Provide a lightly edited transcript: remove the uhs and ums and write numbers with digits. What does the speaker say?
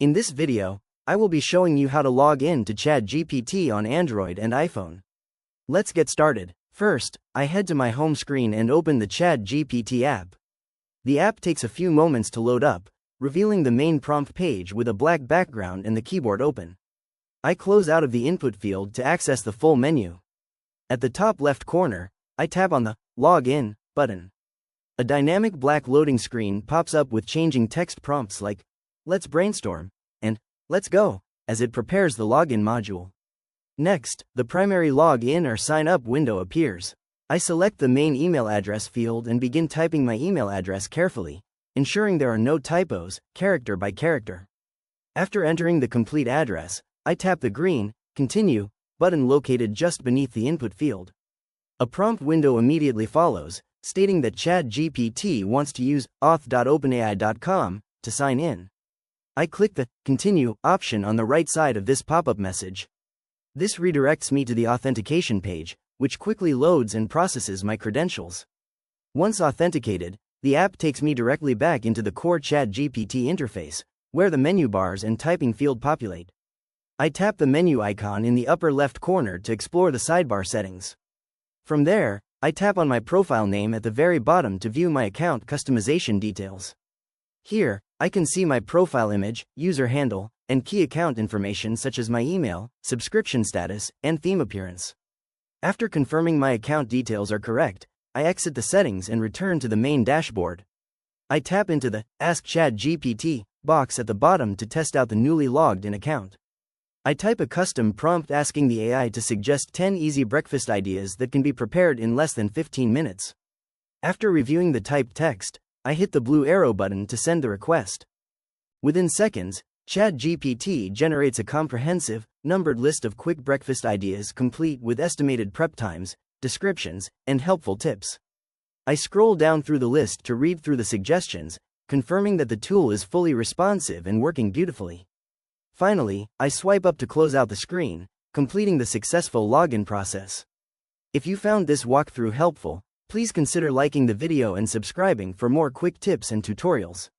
In this video, I will be showing you how to log in to Chatgpt on Android and iPhone. Let's get started. First, I head to my home screen and open the Chatgpt app. The app takes a few moments to load up, revealing the main prompt page with a black background and the keyboard open. I close out of the input field to access the full menu. At the top left corner, I tap on the Log In button. A dynamic black loading screen pops up with changing text prompts like, "Let's brainstorm," and "Let's go," as it prepares the login module. Next, the primary login or sign up window appears. I select the main email address field and begin typing my email address carefully, ensuring there are no typos, character by character. After entering the complete address, I tap the green Continue button located just beneath the input field. A prompt window immediately follows, stating that Chatgpt wants to use auth.openai.com to sign in. I click the Continue option on the right side of this pop-up message. This redirects me to the authentication page, which quickly loads and processes my credentials. Once authenticated, the app takes me directly back into the core Chatgpt interface, where the menu bars and typing field populate. I tap the menu icon in the upper left corner to explore the sidebar settings. From there, I tap on my profile name at the very bottom to view my account customization details. Here, I can see my profile image, user handle, and key account information such as my email, subscription status, and theme appearance. After confirming my account details are correct, I exit the settings and return to the main dashboard. I tap into the Ask Chatgpt box at the bottom to test out the newly logged in account. I type a custom prompt asking the AI to suggest 10 easy breakfast ideas that can be prepared in less than 15 minutes. After reviewing the typed text, I hit the blue arrow button to send the request. Within seconds, Chatgpt generates a comprehensive, numbered list of quick breakfast ideas complete with estimated prep times, descriptions, and helpful tips. I scroll down through the list to read through the suggestions, confirming that the tool is fully responsive and working beautifully. Finally, I swipe up to close out the screen, completing the successful login process. If you found this walkthrough helpful, please consider liking the video and subscribing for more quick tips and tutorials.